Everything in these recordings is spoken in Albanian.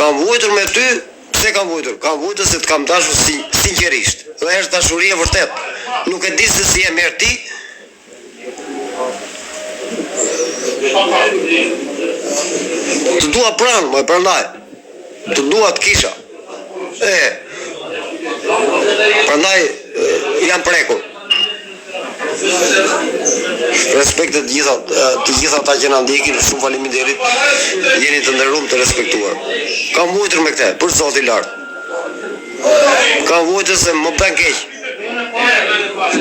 Kam vujtur me ty, pse kam vujtur? Kam vujtur se të kam dashur sinqerisht. Dhe është dashuria vërtet. Nuk e di se si e merr ti. Të dua pranë, më prandaj. Të dua të kisha. Prandaj jam prekur. Respekt të gjitha ata që na ndjekin, shumë faleminderit. Jeni të nderuar, të respektuar. Kam vujtur me këtë, për Zotin lart. Kam vujtur se më bën keq.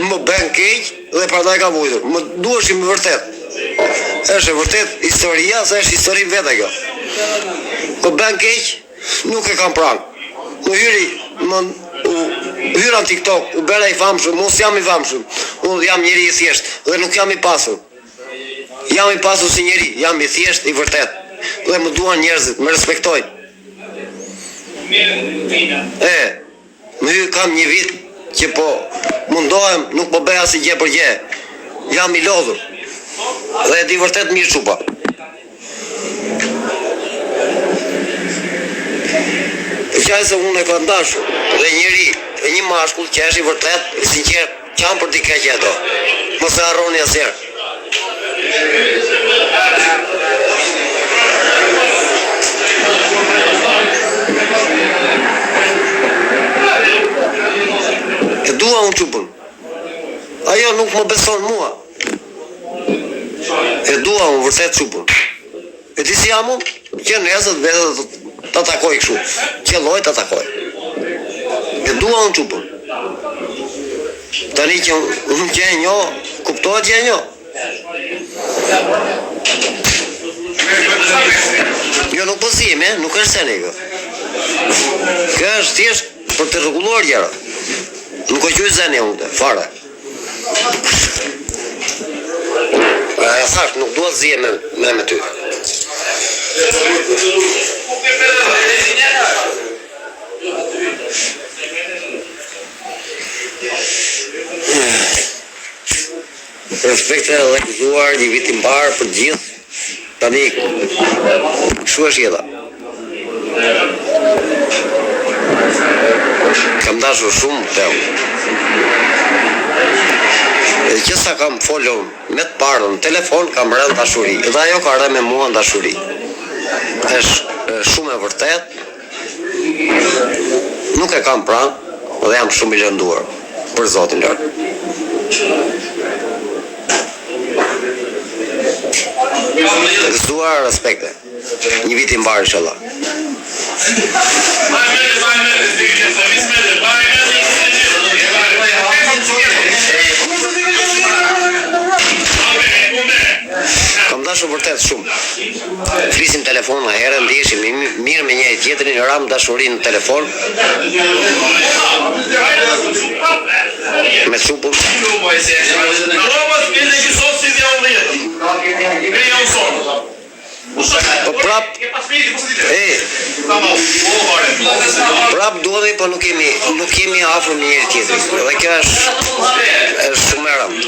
Më bën keq dhe prandaj kam vujtur. Më duheshim vërtet. Është vërtet historia, se është histori vetë kjo. Më bën keq, nuk e kam pranë. Hyra në TikTok, u bëra i famshëm, mos jam i famshëm. Unë jam njeri i thjesht dhe nuk jam i pasur. Jam i pasur si njeri, jam i thjesht, i vërtet. Dhe më duan njerëzit, më respektojnë. Më kam një vit që po mundohem, nuk po bëja si gjë për gjë. Jam i lodhur. Dhe e di vërtet mirë çupa. Qaj se unë e kam dashur dhe njeri, e një mashkull që është i vërtet, i sinqer, qam për t'i keqe ato. Mos e harroni asnjëherë. E dua unë çupën. Ajo nuk më beson mua. E dua unë vërtet çupën. E di si jam unë? Që nesër vetë ta takoj kështu. Qelloj ta takoj. E dua unë çupën. Tani që unë gjenjo, kuptohet gjenjo? Jo, nuk po zim, nuk është se nekë. Kjo është thjesht për të rregulluar gjëra. Nuk o qoj zeni unë, fare. E thash, nuk duhet zije me ty. Respekte dhe gëzuar, një vit i mbar për gjithë. Tani, kështu është jeta. Kam dashur shumë të që sa kam folur me të parën, në telefon kam rënë dashuri, dhe ajo ka rënë me mua në dashuri. Është shumë e vërtet, nuk e kam pranë, dhe jam shumë i lënduar, për Zotin lart. Gëzuar, respekte. Një vit i mbar inshallah. Kam dashur vërtet shumë. Flisim telefon në herë, ndiheshim mirë me njëri tjetrin, ram dashurinë në telefon. Me çupën. Po prap duhemi, po nuk kemi afër me njëri tjetrin. Dhe kjo është shumë e rëndë.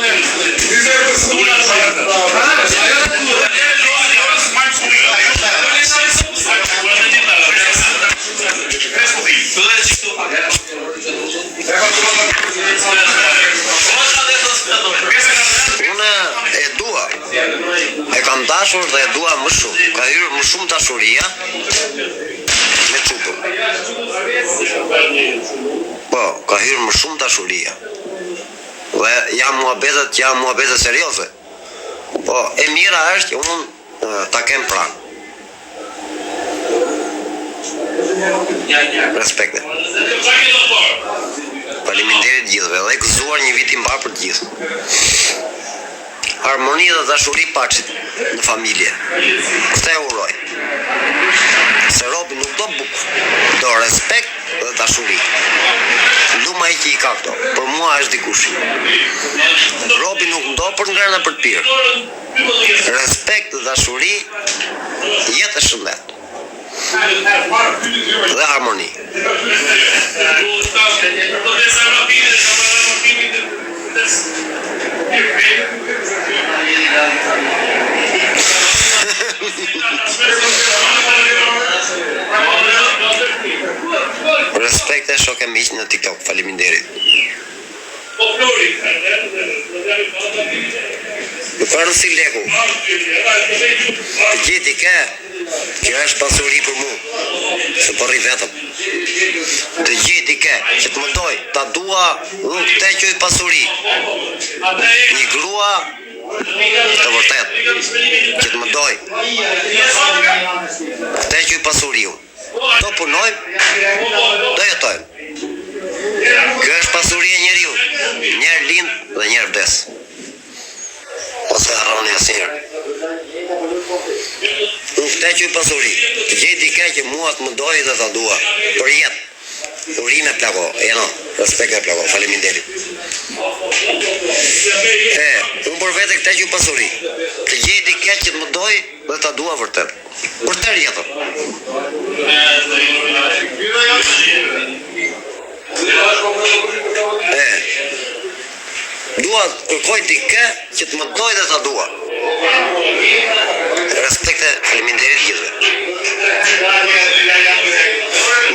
Unë e dua, e kam dashur dhe e dua më shumë. Ka hyrë më shumë dashuria me çupën. Po, ka hyrë më shumë dashuria. Dhe janë muhabete serioze. Po, e mira është që unë ta kem pranë. Respekte. Faleminderit gjithëve dhe gëzuar një vit i mbar për të gjithë. Harmoni dhe dashuri paqit në familje. Këtë e uroj. Se robi nuk do bukë, do respekt dhe dashuri. Luma i që i ka këto, për mua është dikush. Robi nuk do për ngrëna për të pirë. Respekt dhe dashuri, jetë e shëndet. Dhe harmoni. ke miq në TikTok. Faleminderit. Nuk ka rëndësi leku. Të gjeti ke, që është pasuri për mu. Se përri vetëm. Të gjeti ke, që të më doj, ta dua, unë të teqoj pasuri. Një grua, të vërtet, që të më doj, të teqoj pasuriu. Do punojmë, do jetojmë. Kjo është pasuria njeriu, njerë lind dhe njerë vdes. Ose harroni asnjëherë. Unë këteqoj pasuri, të gjeti ke që mua të më doj dhe ta dua, për jetë. Urime plako, respekt e plako, faleminderit. Unë për vete këteqoj pasuri, të gjeti ke që të më doj dhe ta dua vërtet. Për tërë jetër. Dua kërkoj dikë që të më doj dhe ta dua. Respekte, faleminderit gjithëve.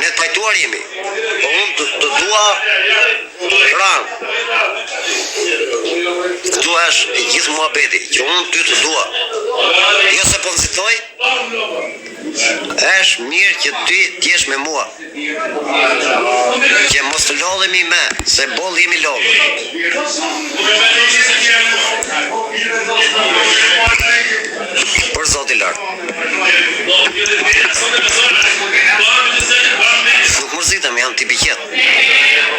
Ne pajtuar jemi, po unë të dua ranë. Këtu është gjithë muhabeti, që unë ty të dua. Jo se po nëzitoj, është mirë që ty t'jesh me mua. Që mos të lodhemi me, se boll jemi lodhë. Për Zoti lartë. Nuk mërzitem, jam t'i piqet.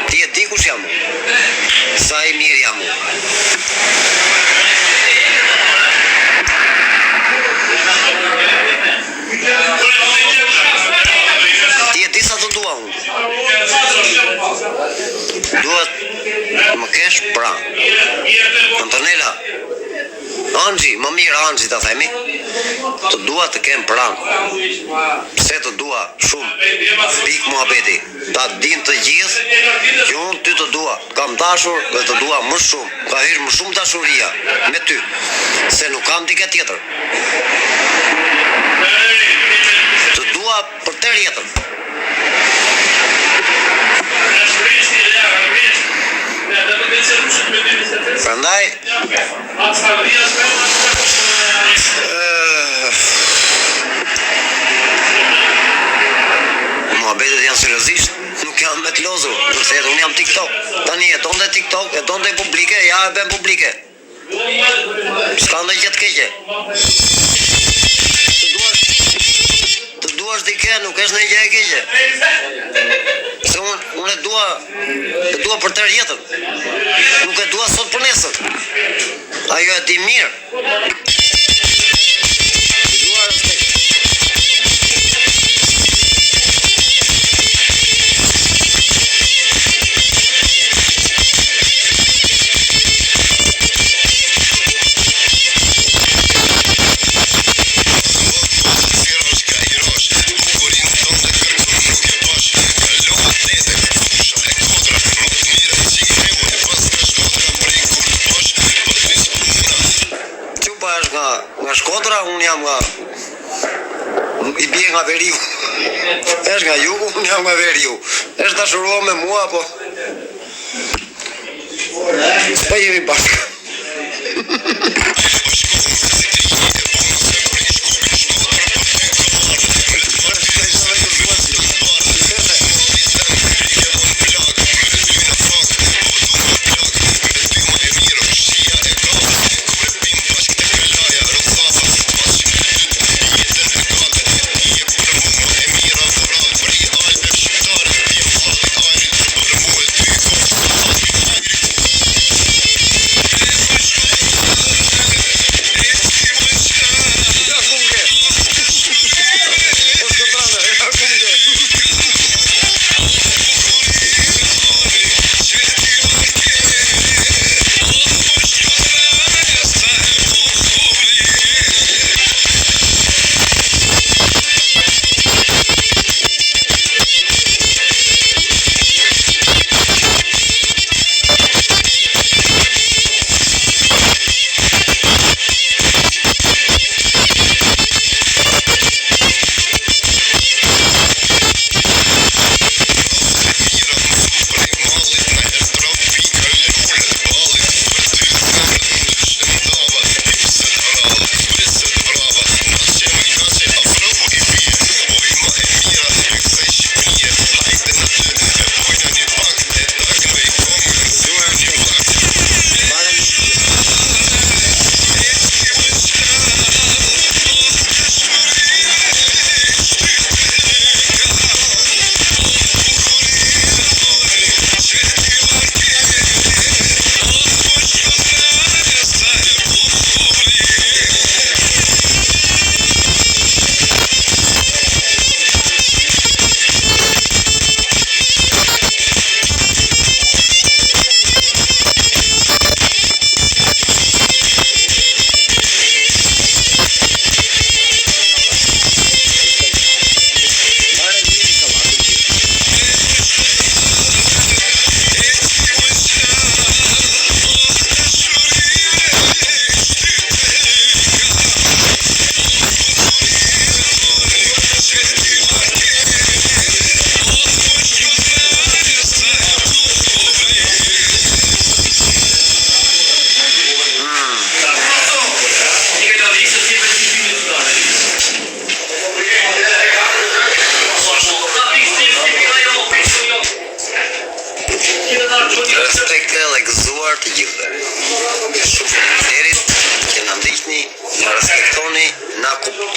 Ti e di kush jam. Sa i mirë jam. Ti e di sa të dua unë. Duhet më kesh pranë. Antonella, Anxhi, më mirë Anxhi ta themi, të dua të kem pranë. Pse të dua shumë, pik muhabeti, ta din të gjithë që unë ty të dua, kam dashur dhe të dua më shumë, ka hyrë më shumë dashuria me ty, se nuk kam dike tjetër. Të dua për tërë jetën. Prandaj muhabetet janë seriozisht, nuk janë me të lozur. Nëse unë jam TikTok, tani e donte TikTok, e donte publike, ja e bën publike. S'ka ndonjë gjë të keqe. Të duash dikë nuk është ndonjë gjë e keqe. Se unë e dua për tërë jetën. Nuk e dua sot për nesër. Ajo e di mirë. Dua respekt. Nga Shkodra, unë jam nga i bie nga Veriu. Është nga jugu, unë jam nga Veriu. Është dashuruar me mua, po s'pa jemi bashkë.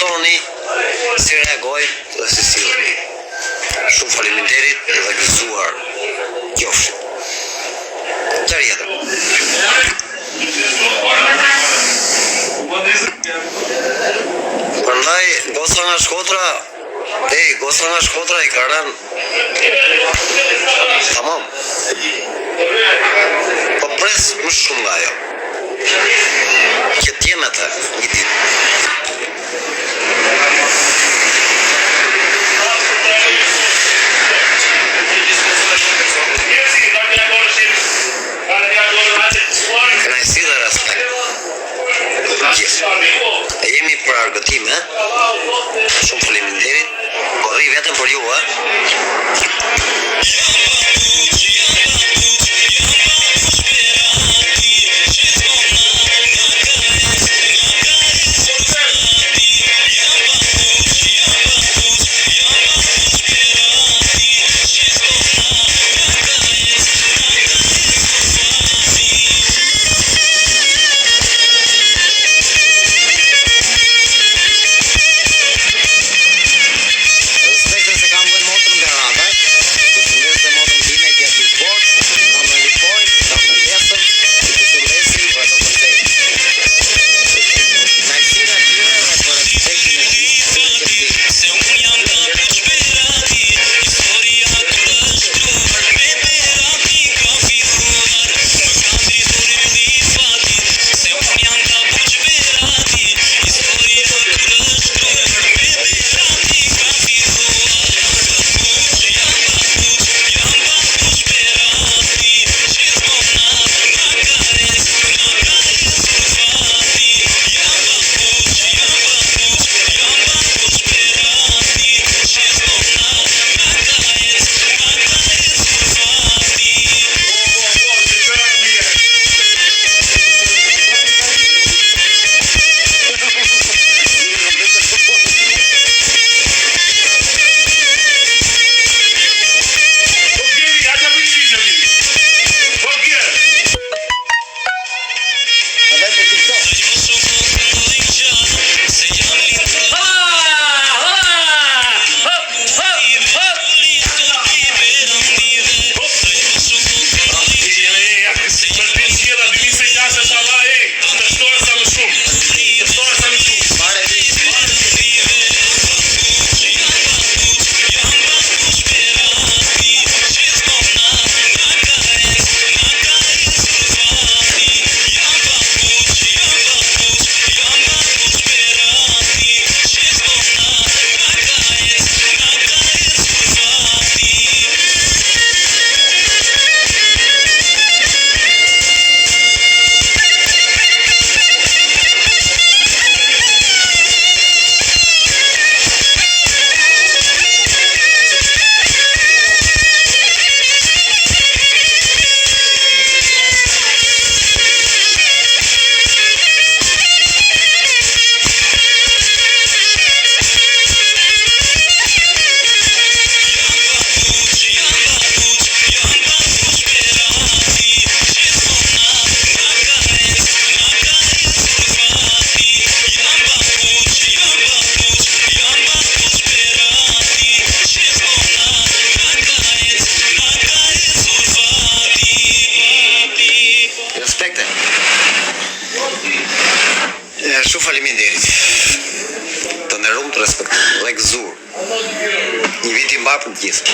komentoni si reagojt dhe si sillni. Shumë faleminderit dhe gëzuar qofshin. Tjetër. Prandaj goca nga Shkodra, goca nga Shkodra I ka rënë. Tamam. Po pres më shumë nga ajo. Që t'jem atë një ditë. Kënaqësi dhe respekt. E jemi për argëtime, shumë faleminderit, po rri vetëm për ju, Shumë faleminderit. Të nderuar, të respektuar, dhe gëzuar. Një vit I mbar për të gjithë.